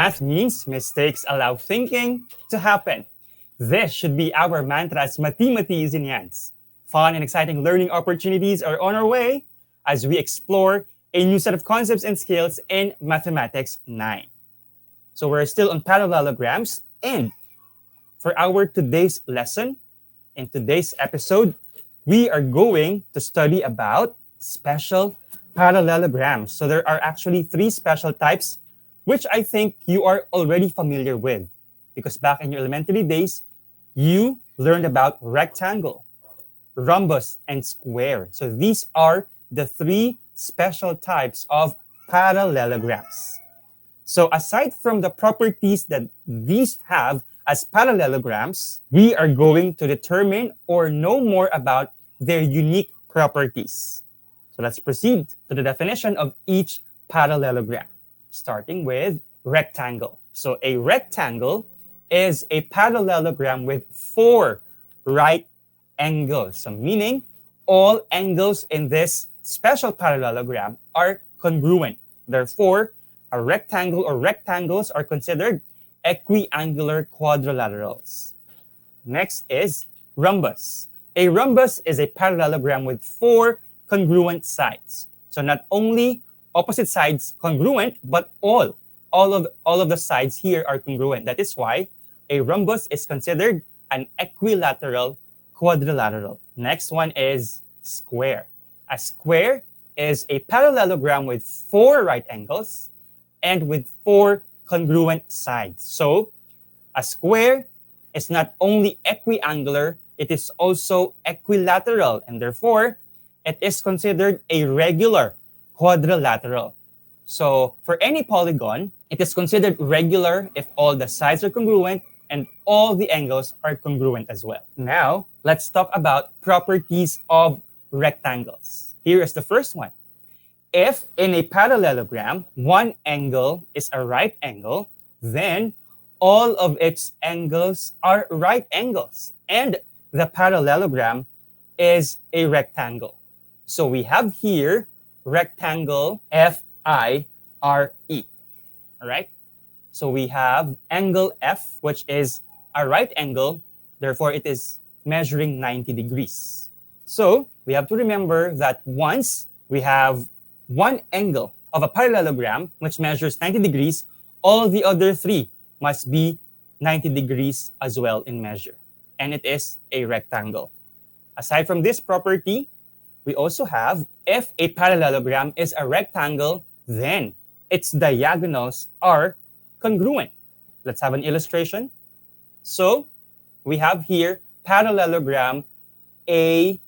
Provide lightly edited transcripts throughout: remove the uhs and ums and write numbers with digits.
Math means mistakes allow thinking to happen. This should be our mantra as Mathematicians. Fun and exciting learning opportunities are on our way as we explore a new set of concepts and skills in Mathematics 9. So we're still on parallelograms, and for our today's lesson, in today's episode, we are going to study about special parallelograms. So there are actually 3 special types, which I think you are already familiar with, because back in your elementary days, you learned about rectangle, rhombus, and square. So these are the 3 special types of parallelograms. So aside from the properties that these have as parallelograms, we are going to determine or know more about their unique properties. So let's proceed to the definition of each parallelogram, starting with rectangle. So a rectangle is a parallelogram with 4 right angles. So meaning all angles in this special parallelogram are congruent. Therefore, a rectangle or rectangles are considered equiangular quadrilaterals. Next is rhombus. A rhombus is a parallelogram with 4 congruent sides. So not only opposite sides congruent, but all of the sides here are congruent. That is why a rhombus is considered an equilateral quadrilateral. Next one is square. A square is a parallelogram with 4 right angles and with 4 congruent sides. So a square is not only equiangular, it is also equilateral, and therefore it is considered a regular quadrilateral. So for any polygon, it is considered regular if all the sides are congruent and all the angles are congruent as well. Now, let's talk about properties of rectangles. Here is the first one. If in a parallelogram, one angle is a right angle, then all of its angles are right angles, and the parallelogram is a rectangle. So we have here rectangle FIRE. All right? So we have angle F, which is a right angle, therefore it is measuring 90 degrees. So we have to remember that once we have one angle of a parallelogram which measures 90 degrees, all the other 3 must be 90 degrees as well in measure. And it is a rectangle. Aside from this property, we also have if a parallelogram is a rectangle, then its diagonals are congruent. Let's have an illustration. So we have here parallelogram ABCD,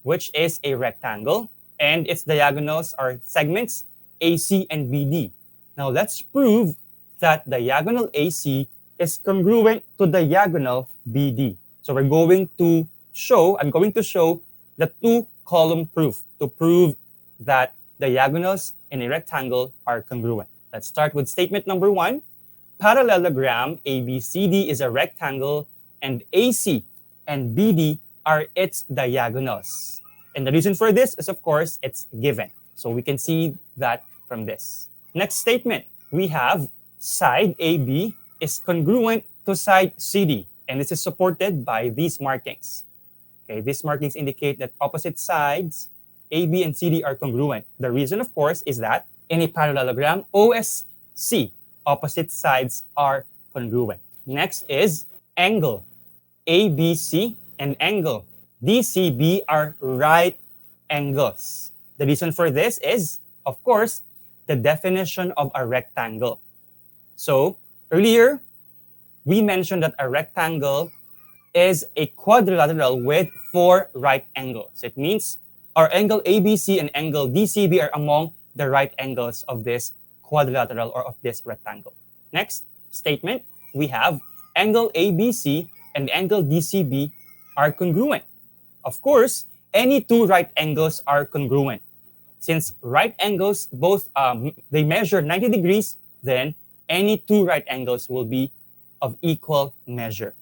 which is a rectangle, and its diagonals are segments AC and BD. Now let's prove that diagonal AC is congruent to diagonal BD. So I'm going to show the 2-column proof to prove that diagonals in a rectangle are congruent. Let's start with statement number 1. Parallelogram ABCD is a rectangle and AC and BD are its diagonals. And the reason for this is, of course, it's given. So we can see that from this. Next statement, we have side AB is congruent to side CD, and this is supported by these markings. Okay, these markings indicate that opposite sides, AB and CD, are congruent. The reason, of course, is that in a parallelogram, OSC, opposite sides are congruent. Next is angle. ABC and angle DCB are right angles. The reason for this is, of course, the definition of a rectangle. So earlier, we mentioned that a rectangle is a quadrilateral with 4 right angles. It means our angle ABC and angle DCB are among the right angles of this quadrilateral or of this rectangle. Next statement, we have angle ABC and angle DCB are congruent. Of course, any 2 right angles are congruent. Since right angles both they measure 90 degrees, then any 2 right angles will be of equal measure,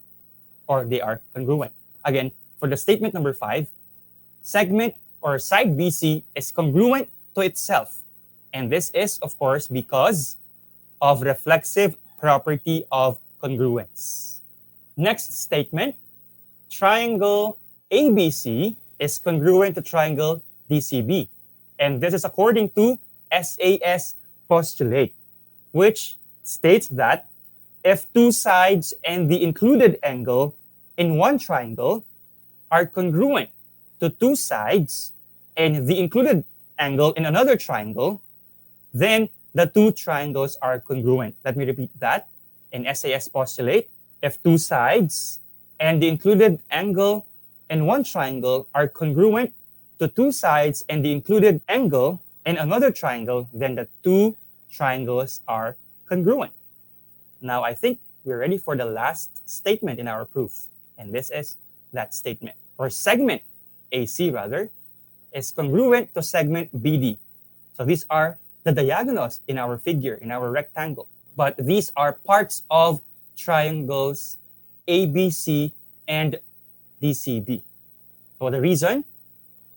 or they are congruent. Again, for the statement number 5, segment or side BC is congruent to itself. And this is, of course, because of reflexive property of congruence. Next statement, triangle ABC is congruent to triangle DCB. And this is according to SAS postulate, which states that if two sides and the included angle in one triangle are congruent to two sides and the included angle in another triangle, then the two triangles are congruent. Let me repeat that. In SAS postulate, if two sides and the included angle in one triangle are congruent to two sides and the included angle in another triangle, then the two triangles are congruent. Now, I think we're ready for the last statement in our proof. And this is that statement. Or segment AC, rather, is congruent to segment BD. So these are the diagonals in our figure, in our rectangle. But these are parts of triangles ABC and DCB. So the reason?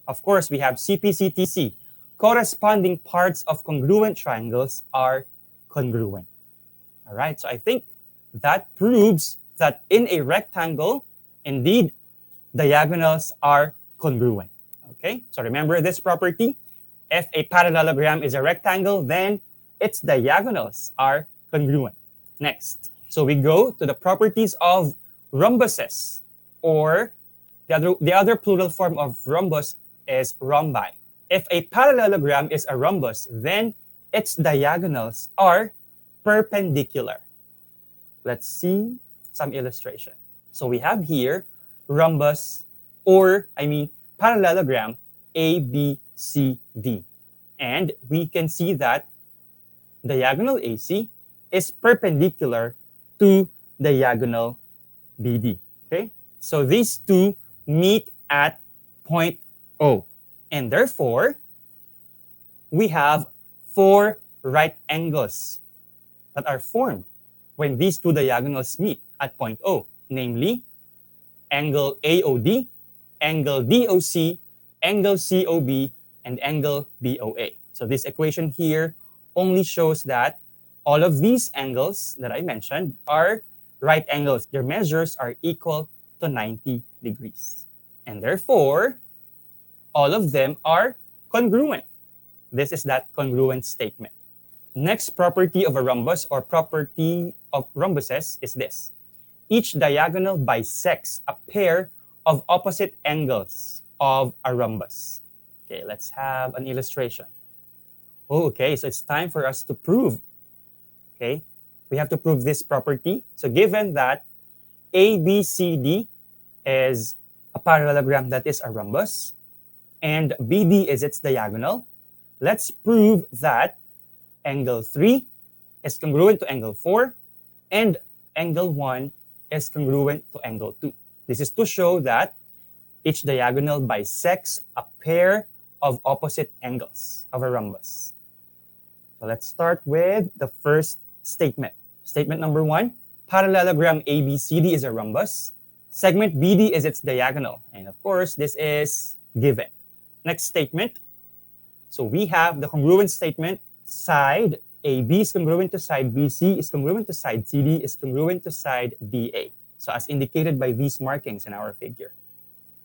Of course, we have CPCTC. Corresponding parts of congruent triangles are congruent. All right, so I think that proves that in a rectangle, indeed, diagonals are congruent. Okay, so remember this property. If a parallelogram is a rectangle, then its diagonals are congruent. Next, so we go to the properties of rhombuses, or the other plural form of rhombus is rhombi. If a parallelogram is a rhombus, then its diagonals are perpendicular. Let's see some illustration. So we have here rhombus, or parallelogram ABCD. And we can see that diagonal AC is perpendicular to diagonal BD. Okay? So these two meet at point O. And therefore, we have four right angles that are formed when these two diagonals meet at point O, namely angle AOD, angle DOC, angle COB, and angle BOA. So this equation here only shows that all of these angles that I mentioned are right angles. Their measures are equal to 90 degrees. And therefore, all of them are congruent. This is that congruent statement. Next property of a rhombus, or property of rhombuses, is this. Each diagonal bisects a pair of opposite angles of a rhombus. Okay, let's have an illustration. Oh, okay, so it's time for us to prove. Okay, we have to prove this property. So given that ABCD is a parallelogram that is a rhombus, and BD is its diagonal, let's prove that angle 3 is congruent to angle 4, and angle 1 is congruent to angle 2. This is to show that each diagonal bisects a pair of opposite angles of a rhombus. So let's start with the first statement. Statement number 1, parallelogram ABCD is a rhombus. Segment BD is its diagonal. And of course, this is given. Next statement. So we have the congruent statement. Side AB is congruent to side BC, is congruent to side CD, is congruent to side DA. So as indicated by these markings in our figure.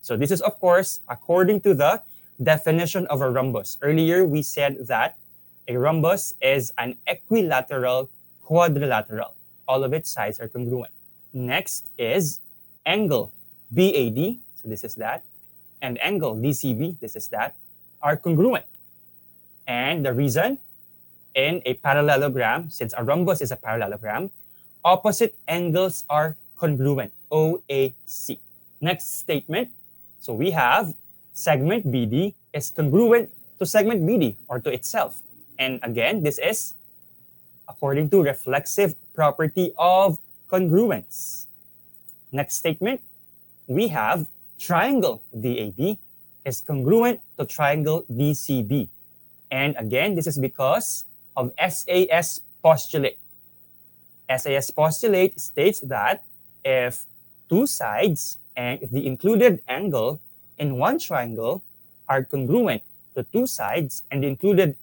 So this is, of course, according to the definition of a rhombus. Earlier, we said that a rhombus is an equilateral quadrilateral. All of its sides are congruent. Next is angle BAD, so this is that, and angle DCB, this is that, are congruent. And the reason, in a parallelogram, since a rhombus is a parallelogram, opposite angles are congruent, OAC. Next statement, so we have segment BD is congruent to segment BD, or to itself. And again, this is according to reflexive property of congruence. Next statement, we have triangle DAB is congruent to triangle DCB. And again, this is because of SAS postulate. SAS postulate states that if two sides and the included angle in one triangle are congruent to two sides and the included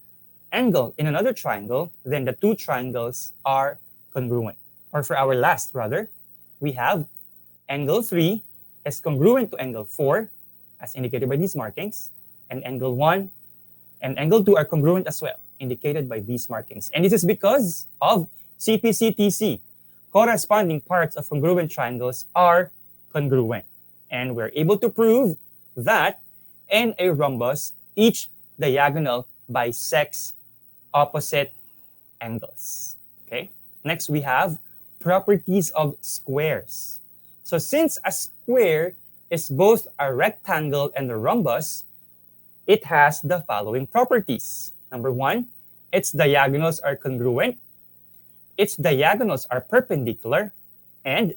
angle in another triangle, then the two triangles are congruent. Or for our last, rather, we have angle 3 is congruent to angle 4, as indicated by these markings, and angle 1 and angle 2 are congruent as well, indicated by these markings. And this is because of CPC-TC. Corresponding parts of congruent triangles are congruent. And we're able to prove that in a rhombus, each diagonal bisects opposite angles. Okay. Next, we have properties of squares. So since a square is both a rectangle and a rhombus, it has the following properties. Number 1, its diagonals are congruent, its diagonals are perpendicular, and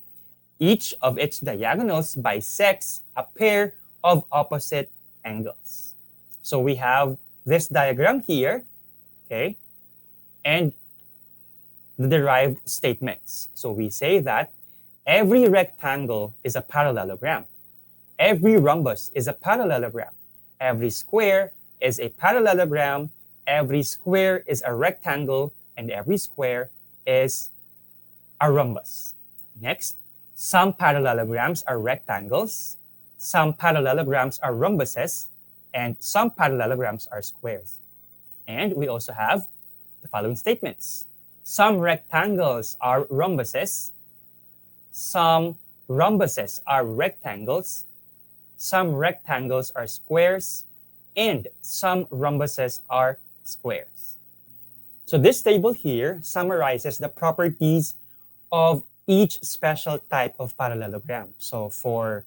each of its diagonals bisects a pair of opposite angles. So we have this diagram here, okay, and the derived statements. So we say that every rectangle is a parallelogram. Every rhombus is a parallelogram. Every square is a parallelogram. Every square is a rectangle. And every square is a rhombus. Next, some parallelograms are rectangles. Some parallelograms are rhombuses. And some parallelograms are squares. And we also have the following statements. Some rectangles are rhombuses. Some rhombuses are rectangles. Some rectangles are squares, and some rhombuses are squares. So this table here summarizes the properties of each special type of parallelogram. So for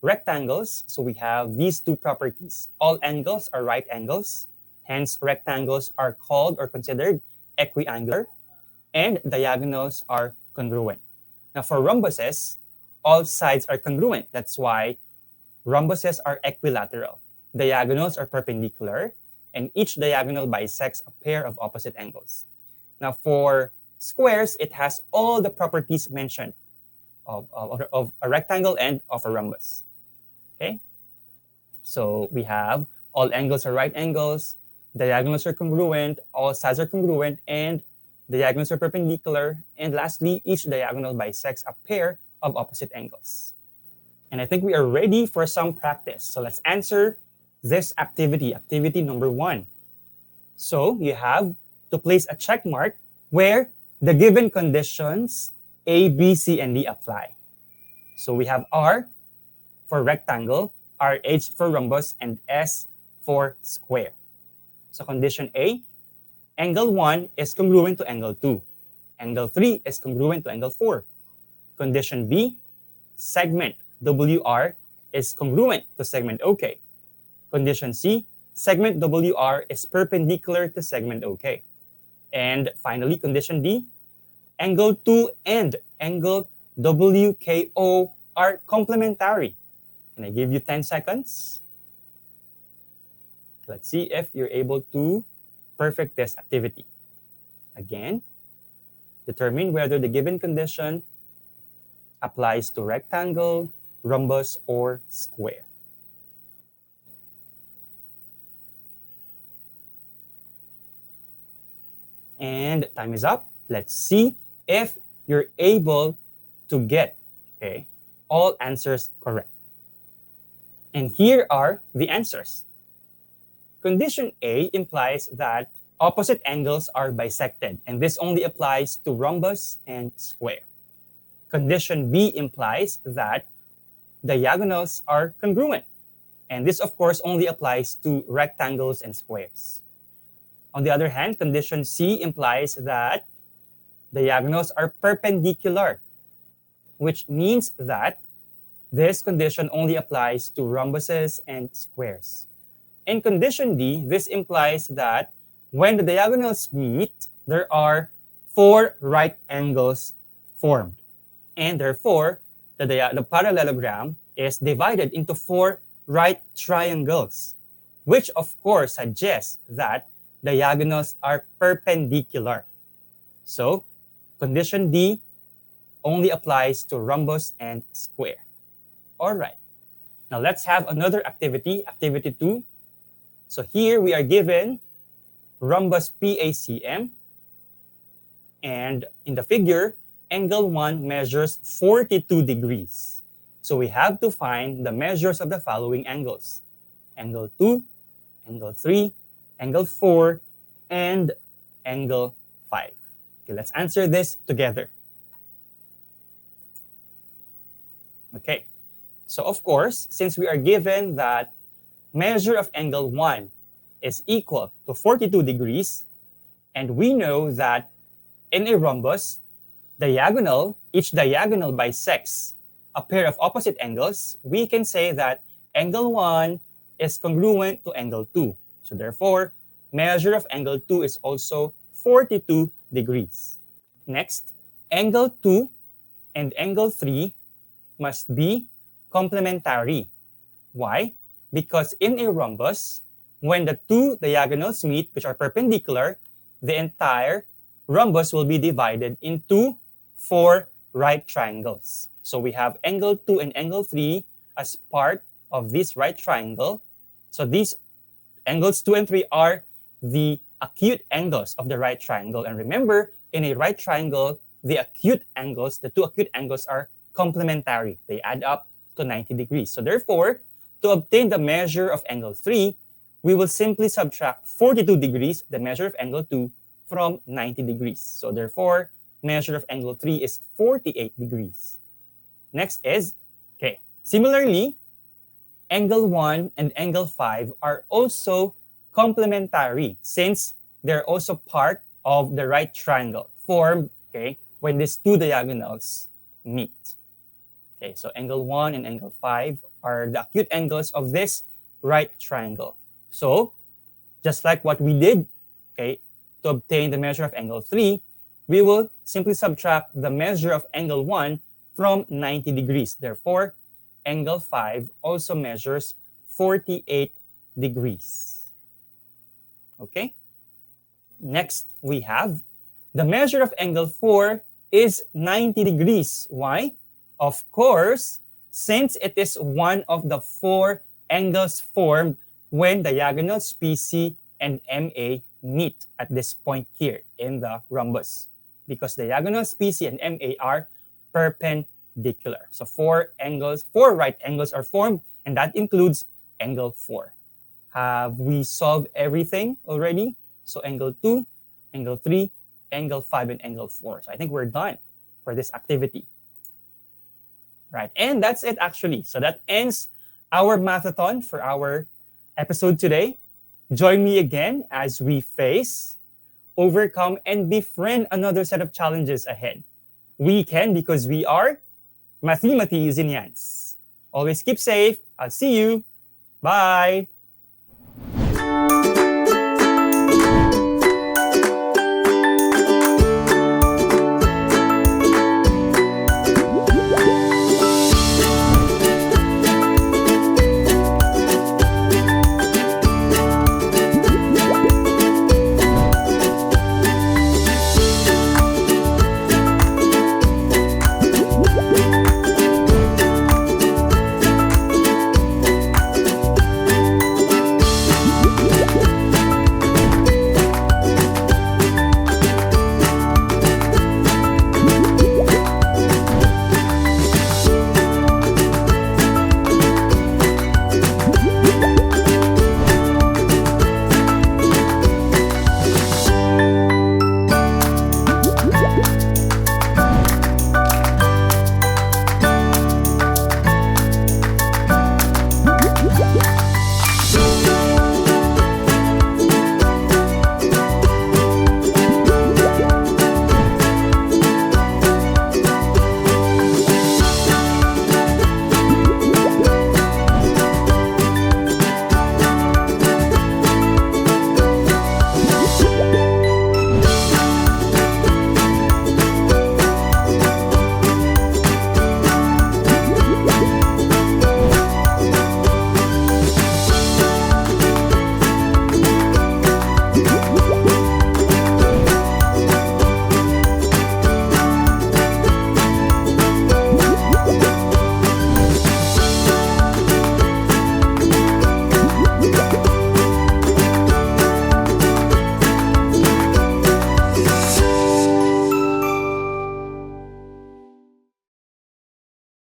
rectangles, so we have these two properties. All angles are right angles, hence rectangles are called or considered equiangular, and diagonals are congruent. Now for rhombuses, all sides are congruent. That's why rhombuses are equilateral. Diagonals are perpendicular, and each diagonal bisects a pair of opposite angles. Now for squares, it has all the properties mentioned of a rectangle and of a rhombus. Okay? So we have all angles are right angles, diagonals are congruent, all sides are congruent, and diagonals are perpendicular, and lastly, each diagonal bisects a pair of opposite angles. And I think we are ready for some practice. So let's answer this activity, activity number 1. So you have to place a check mark where the given conditions A, B, C, and D apply. So we have R for rectangle, RH for rhombus, and S for square. So condition A, angle 1 is congruent to angle 2. Angle 3 is congruent to angle 4. Condition B, segment WR is congruent to segment OK. Condition C, segment WR is perpendicular to segment OK. And finally, condition D, angle 2 and angle WKO are complementary. Can I give you 10 seconds? Let's see if you're able to perfect this activity. Again, determine whether the given condition applies to rectangle, rhombus, or square. And time is up. Let's see if you're able to get all answers correct. And here are the answers. Condition A implies that opposite angles are bisected, and this only applies to rhombus and square. Condition B implies that diagonals are congruent, and this, of course, only applies to rectangles and squares. On the other hand, condition C implies that diagonals are perpendicular, which means that this condition only applies to rhombuses and squares. In condition D, this implies that when the diagonals meet, there are 4 right angles formed. And therefore, the parallelogram is divided into 4 right triangles, which of course suggests that diagonals are perpendicular. So, condition D only applies to rhombus and square. All right. Now let's have another activity, activity 2. So here we are given rhombus PACM. And in the figure, angle 1 measures 42 degrees. So we have to find the measures of the following angles. Angle 2, angle 3, angle 4, and angle 5. Okay, let's answer this together. Okay, so of course, since we are given that measure of angle 1 is equal to 42 degrees, and we know that in a rhombus, each diagonal bisects a pair of opposite angles, we can say that angle 1 is congruent to angle 2. So therefore, measure of angle 2 is also 42 degrees. Next, angle 2 and angle 3 must be complementary. Why? Because in a rhombus, when the two diagonals meet, which are perpendicular, the entire rhombus will be divided into 4 right triangles. So we have angle 2 and angle 3 as part of this right triangle. So these angles 2 and 3 are the acute angles of the right triangle. And remember, in a right triangle, the two acute angles are complementary. They add up to 90 degrees. So therefore, to obtain the measure of angle 3, we will simply subtract 42 degrees, the measure of angle 2, from 90 degrees. So therefore, measure of angle 3 is 48 degrees. Next is, similarly, angle 1 and angle 5 are also complementary since they're also part of the right triangle formed when these two diagonals meet. Okay, so angle 1 and angle 5 are the acute angles of this right triangle. So, just like what we did, to obtain the measure of angle 3, we will simply subtract the measure of angle 1 from 90 degrees. Therefore, angle 5 also measures 48 degrees. Okay? Next, we have the measure of angle 4 is 90 degrees. Why? Of course, since it is one of the 4 angles formed when diagonals PC and MA meet at this point here in the rhombus. Because diagonals PC and MA are perpendicular. So 4 right angles are formed, and that includes angle 4. Have we solved everything already? So angle 2, angle 3, angle 5, and angle 4. So I think we're done for this activity. Right, and that's it actually. So that ends our mathathon for our episode today. Join me again as we face, overcome, and befriend another set of challenges ahead. We can because we are Mathematics Always keep safe. I'll see you. Bye.